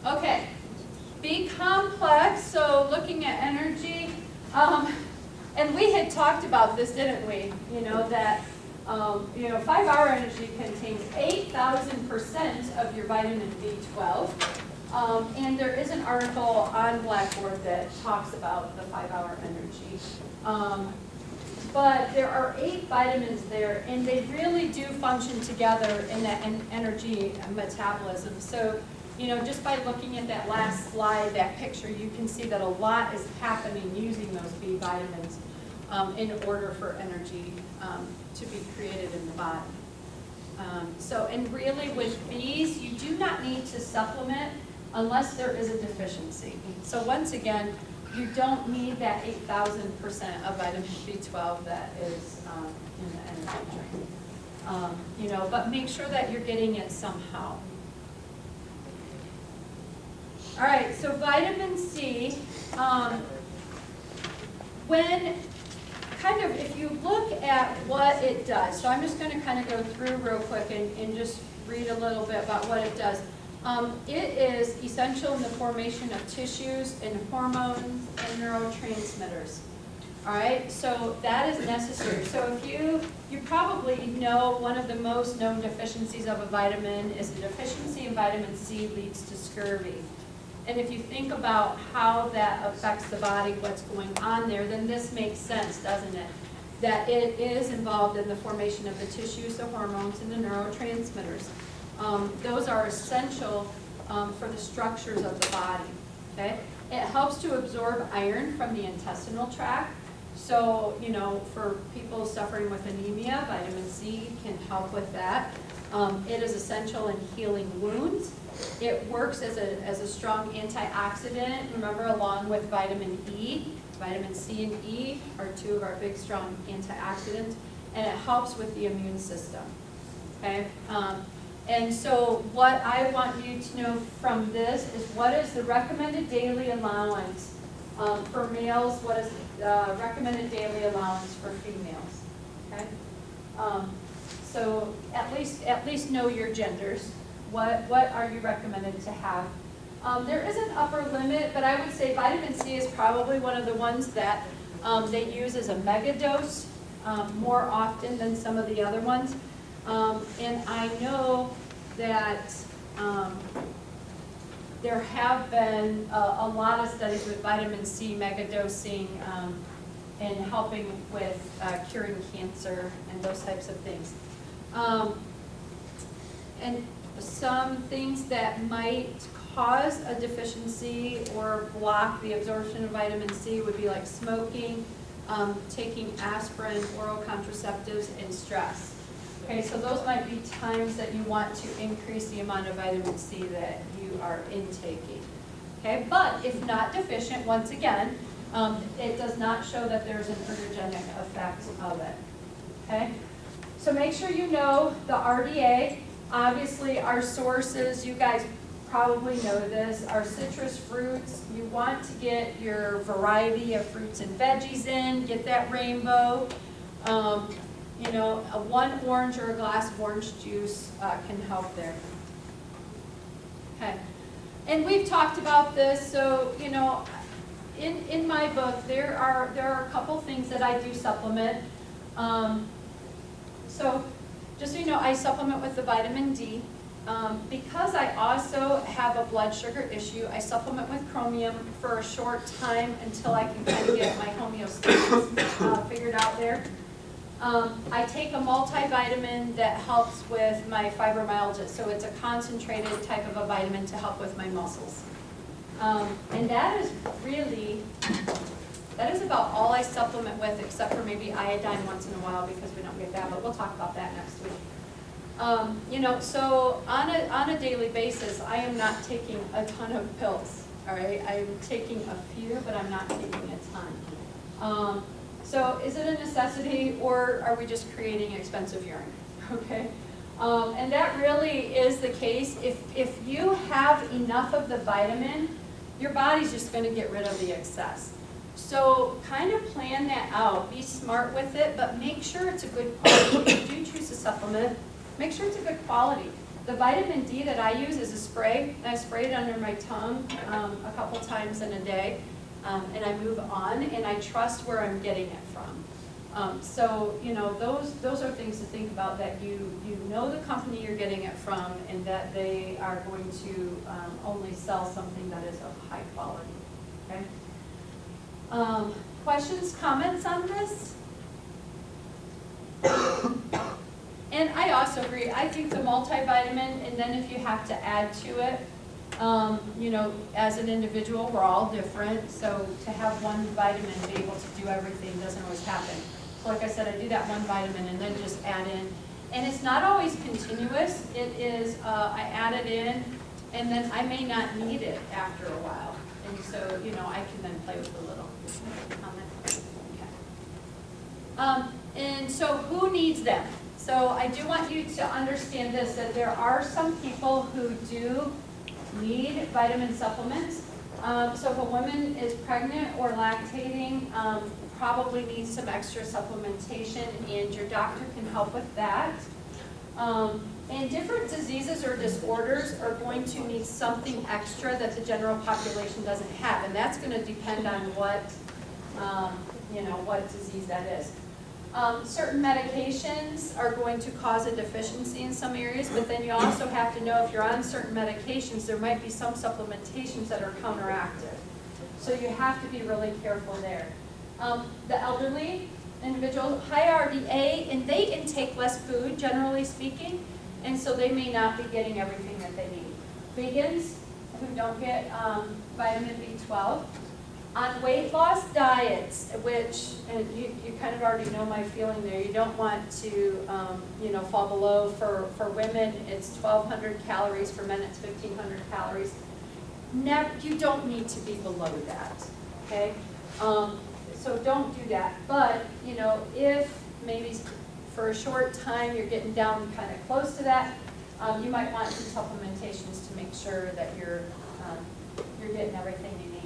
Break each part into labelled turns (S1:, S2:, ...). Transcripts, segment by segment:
S1: Okay, B complex, so looking at energy, and we had talked about this, didn't we? You know, that 5-hour energy contains 8,000% of your vitamin B12. And there is an article on Blackboard that talks about the 5-hour energy. But there are 8 vitamins there, and they really do function together in that energy metabolism. So, just by looking at that last slide, that picture, you can see that a lot is happening using those B vitamins in order for energy to be created in the body. And really with Bs, you do not need to supplement unless there is a deficiency. So once again, you don't need that 8,000% of vitamin B12 that is in the energy drink. But make sure that you're getting it somehow. All right, so vitamin C, if you look at what it does, so I'm just going to kind of go through real quick and just read a little bit about what it does. It is essential in the formation of tissues and hormones and neurotransmitters. All right, so that is necessary. So if you probably know one of the most known deficiencies of a vitamin is a deficiency in vitamin C leads to scurvy. And if you think about how that affects the body, what's going on there, then this makes sense, doesn't it? That it is involved in the formation of the tissues, the hormones, and the neurotransmitters. Those are essential for the structures of the body. Okay? It helps to absorb iron from the intestinal tract. So, for people suffering with anemia, vitamin C can help with that. It is essential in healing wounds. It works as a strong antioxidant, remember, along with vitamin E. Vitamin C and E are 2 of our big, strong antioxidants, and it helps with the immune system. Okay? And so what I want you to know from this is what is the recommended daily allowance for males, what is the recommended daily allowance for females. Okay? So at least know your genders. What are you recommended to have? There is an upper limit, but I would say vitamin C is probably one of the ones that they use as a mega dose more often than some of the other ones. And I know that there have been a lot of studies with vitamin C megadosing and helping with curing cancer and those types of things. And some things that might cause a deficiency or block the absorption of vitamin C would be like smoking, taking aspirin, oral contraceptives, and stress. Okay, so those might be times that you want to increase the amount of vitamin C that you are intaking. Okay, but if not deficient, once again, it does not show that there's an ergogenic effect of it. Okay, so make sure you know the RDA. Obviously, our sources, you guys probably know this, are citrus fruits. You want to get your variety of fruits and veggies in, get that rainbow. One orange or a glass of orange juice can help there. Okay, and we've talked about this, so, in my book, there are a couple things that I do supplement. So, just so you know, I supplement with the vitamin D. Because I also have a blood sugar issue, I supplement with chromium for a short time until I can kind of get my homeostasis figured out there. I take a multivitamin that helps with my fibromyalgia, so it's a concentrated type of a vitamin to help with my muscles. And that is about all I supplement with, except for maybe iodine once in a while because we don't get that, but we'll talk about that next week. So on a daily basis, I am not taking a ton of pills, all right? I'm taking a few, but I'm not taking a ton. So is it a necessity, or are we just creating expensive urine, okay? And that really is the case. If you have enough of the vitamin, your body's just going to get rid of the excess. So kind of plan that out. Be smart with it, but make sure it's a good quality. If you do choose to supplement, make sure it's a good quality. The vitamin D that I use is a spray. I spray it under my tongue a couple times in a day, and I move on, and I trust where I'm getting it from. So, you know, those are things to think about, that you know the company you're getting it from, and that they are going to only sell something that is of high quality. Okay. Questions, comments on this? And I also agree. I think the multivitamin, and then if you have to add to it, you know, as an individual, we're all different. So to have one vitamin be able to do everything doesn't always happen. So like I said, I do that one vitamin and then just add in. And it's not always continuous. It is, I add it in, and then I may not need it after a while. And so, you know, I can then play with a little. Okay. And so who needs them? So I do want you to understand this, that there are some people who do need vitamin supplements. So if a woman is pregnant or lactating, probably needs some extra supplementation, and your doctor can help with that. And different diseases or disorders are going to need something extra that the general population doesn't have, and that's going to depend on what, you know, what disease that is. Certain medications are going to cause a deficiency in some areas, but then you also have to know if you're on certain medications, there might be some supplementations that are counteractive. So you have to be really careful there. The elderly individuals, high RDA, and they intake less food, generally speaking, and so they may not be getting everything that they need. Vegans who don't get vitamin B12. On weight loss diets, which, and you kind of already know my feeling there, you don't want to, you know, fall below. For women, it's 1,200 calories. For men, it's 1,500 calories. Never, you don't need to be below that, okay? So don't do that. But, you know, if maybe for a short time you're getting down kind of close to that, you might want some supplementations to make sure that you're getting everything you need.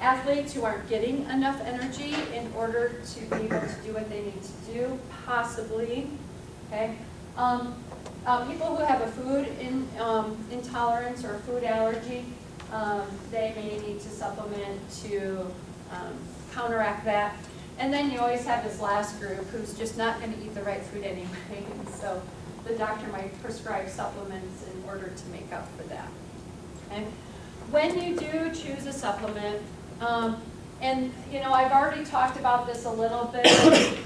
S1: Athletes who aren't getting enough energy in order to be able to do what they need to do, possibly, okay? People who have a food intolerance or a food allergy, they may need to supplement to counteract that. And then you always have this last group who's just not going to eat the right food anyway, so the doctor might prescribe supplements in order to make up for that, okay? When you do choose a supplement, and you know, I've already talked about this a little bit,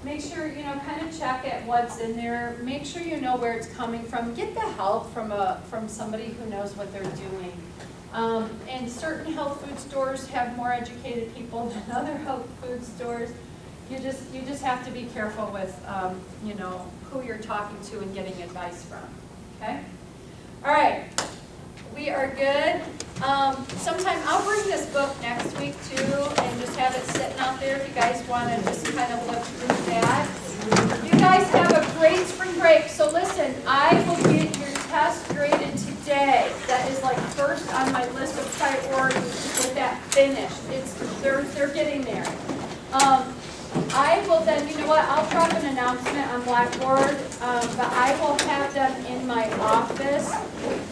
S1: make sure, you know, kind of check at what's in there, make sure you know where it's coming from, get the help from somebody who knows what they're doing. And certain health food stores have more educated people than other health food stores. You just have to be careful with, you know, who you're talking to and getting advice from, okay? All right. We are good. Sometime I'll bring this book next week too, and just have it sitting out there if you guys want to just kind of look through that. You guys have a great spring break. So listen, I will get your test graded today. That is like first on my list of priorities with that finished. They're getting there. I will then, you know what, I'll drop an announcement on Blackboard, but I will have them in my office.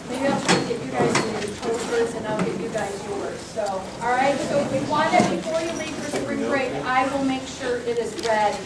S1: Maybe I'll try to get you guys your posters and I'll get you guys yours. So, all right, so if we want it before you leave for spring break, I will make sure it is ready.